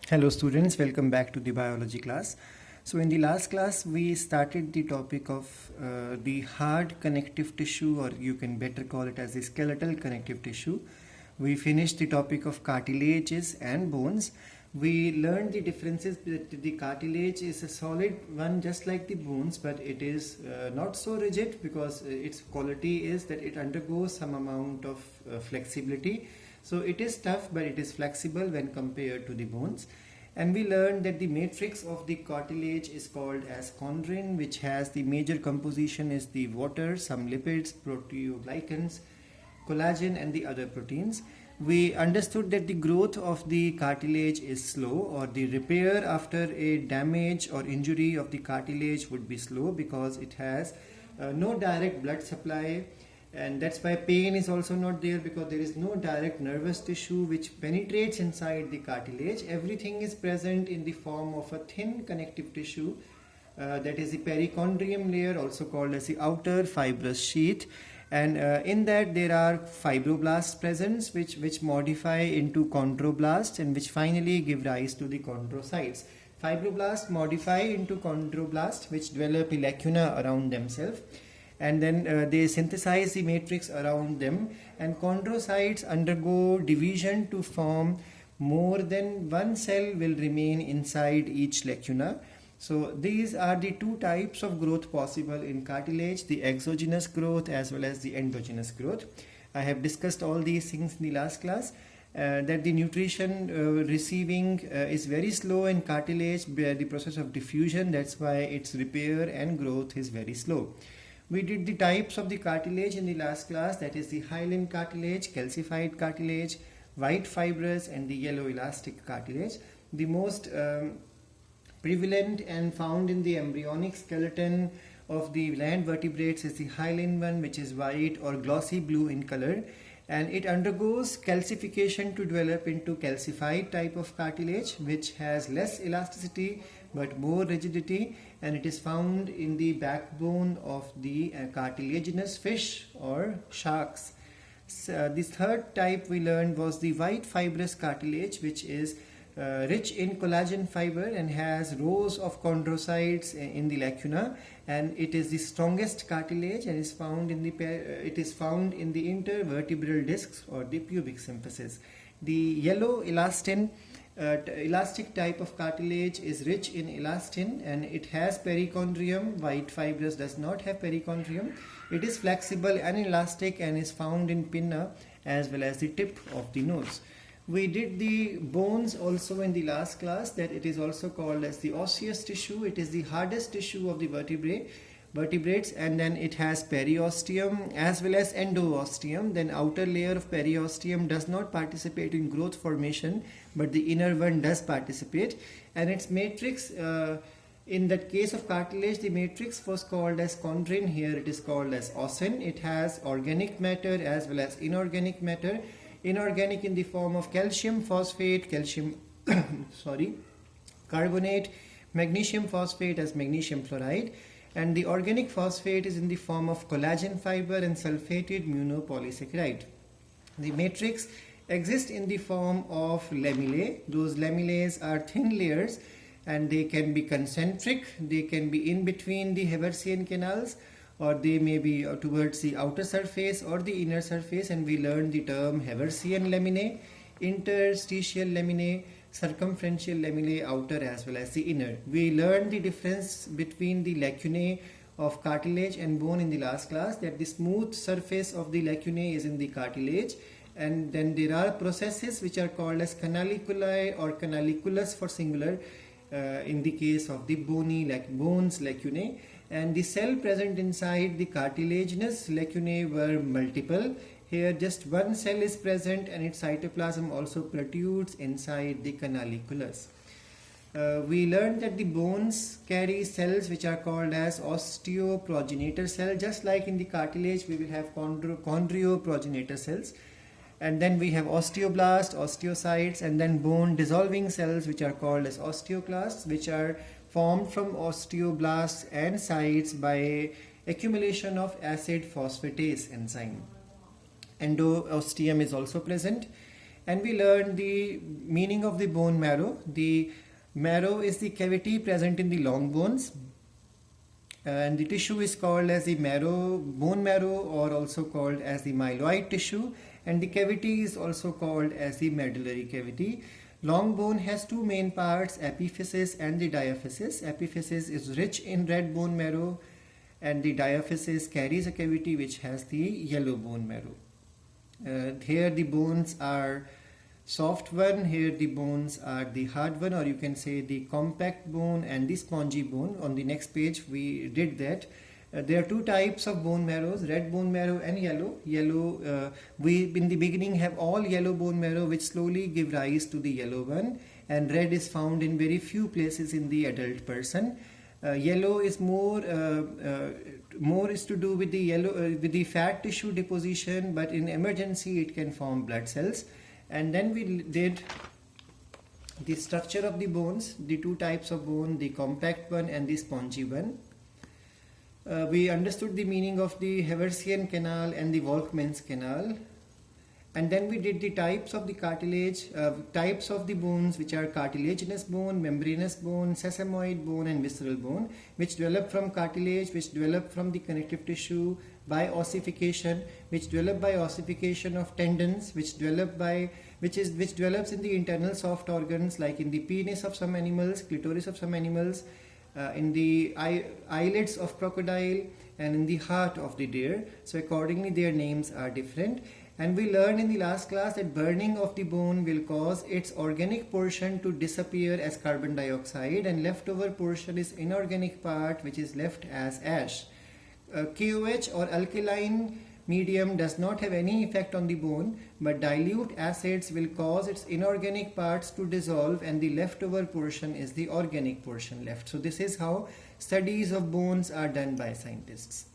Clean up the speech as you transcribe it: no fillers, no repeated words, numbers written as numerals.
Hello students, welcome back to the biology class. So in the last class we started the topic of the hard connective tissue, or you can better call it as the skeletal connective tissue. We finished the topic of cartilages and bones. We learned the differences that the cartilage is a solid one just like the bones, but it is not so rigid because its quality is that it undergoes some amount of flexibility. So it is tough, but it is flexible when compared to the bones. And we learned that the matrix of the cartilage is called as chondrin, which has the major composition is the water, some lipids, proteoglycans, collagen and the other proteins. We understood that the growth of the cartilage is slow, or the repair after a damage or injury of the cartilage would be slow because it has no direct blood supply, and that's why pain is also not there because there is no direct nervous tissue which penetrates inside the cartilage. Everything is present in the form of a thin connective tissue, that is the perichondrium layer, also called as the outer fibrous sheath. And in that there are fibroblasts present which modify into chondroblasts and which finally give rise to the chondrocytes. Fibroblasts modify into chondroblasts which develop a lacuna around themselves, and then they synthesize the matrix around them, and chondrocytes undergo division to form more than one cell will remain inside each lacuna. So these are the two types of growth possible in cartilage, the exogenous growth as well as the endogenous growth. I have discussed all these things in the last class. That the nutrition receiving is very slow in cartilage, the process of diffusion, that's why its repair and growth is very slow. We did the types of the cartilage in the last class, that is the hyaline cartilage, calcified cartilage, white fibrous and the yellow elastic cartilage. The most prevalent and found in the embryonic skeleton of the land vertebrates is the hyaline one, which is white or glossy blue in color, and it undergoes calcification to develop into calcified type of cartilage which has less elasticity but more rigidity, and it is found in the backbone of the cartilaginous fish or sharks. So, the third type we learned was the white fibrous cartilage, which is rich in collagen fiber and has rows of chondrocytes in the lacuna, and it is the strongest cartilage and is found in the intervertebral discs or the pubic symphysis. The yellow elastic type of cartilage is rich in elastin and it has perichondrium. White fibrous does not have perichondrium. It is flexible and elastic and is found in pinna as well as the tip of the nose. We did the bones also in the last class, that it is also called as the osseous tissue. It is the hardest tissue of the vertebrates, and then it has periosteum as well as endoosteum. Then outer layer of periosteum does not participate in growth formation, but the inner one does participate, and its matrix in that case of cartilage, the matrix was called as chondrin. Here it is called as ossen. It has organic matter as well as inorganic matter. Inorganic in the form of calcium phosphate, carbonate, magnesium phosphate as magnesium fluoride, and the organic phosphate is in the form of collagen fiber and sulfated monopolysaccharide. The matrix exists in the form of lamellae. Those lamellae are thin layers and they can be concentric, they can be in between the Haversian canals, or they may be towards the outer surface or the inner surface, and we learned the term Haversian laminae, interstitial laminae, circumferential laminae, outer as well as the inner. We learned the difference between the lacunae of cartilage and bone in the last class, that the smooth surface of the lacunae is in the cartilage, and then there are processes which are called as canaliculi or canaliculus for singular in the case of the bones lacunae, and the cell present inside the cartilaginous lacunae were multiple. Here just one cell is present and its cytoplasm also protrudes inside the canaliculus. We learned that the bones carry cells which are called as osteoprogenitor cell. Just like in the cartilage we will have chondrioprogenitor cells, and then we have osteoblast, osteocytes, and then bone dissolving cells which are called as osteoclasts, which are formed from osteoblasts and cytes by accumulation of acid phosphatase enzyme. Endoosteum is also present, and we learned the meaning of the bone marrow. The marrow is the cavity present in the long bones, and the tissue is called as the bone marrow, or also called as the myeloid tissue, and the cavity is also called as the medullary cavity. Long bone has two main parts, epiphysis and the diaphysis. Epiphysis is rich in red bone marrow, and the diaphysis carries a cavity which has the yellow bone marrow. Here the bones are soft one, here the bones are the hard one, or you can say the compact bone and the spongy bone. On the next page we did that. There are two types of bone marrows, red bone marrow and yellow. We in the beginning have all yellow bone marrow which slowly give rise to the yellow one, and red is found in very few places in the adult person. Yellow is more is to do with the with the fat tissue deposition, but in emergency it can form blood cells. And then we did the structure of the bones, the two types of bone, the compact one and the spongy one. We understood the meaning of the Haversian canal and the Volkmann's canal. And then we did the types of the cartilage, types of the bones, which are cartilaginous bone, membranous bone, sesamoid bone and visceral bone, which develop from cartilage, which develop from the connective tissue by ossification, which develop by ossification of tendons, which develops in the internal soft organs, like in the penis of some animals, clitoris of some animals, in the eyelids of crocodile, and in the heart of the deer. So accordingly their names are different. And we learned in the last class that burning of the bone will cause its organic portion to disappear as carbon dioxide, and leftover portion is inorganic part which is left as ash. KOH or alkaline medium does not have any effect on the bone, but dilute acids will cause its inorganic parts to dissolve, and the leftover portion is the organic portion left. So this is how studies of bones are done by scientists.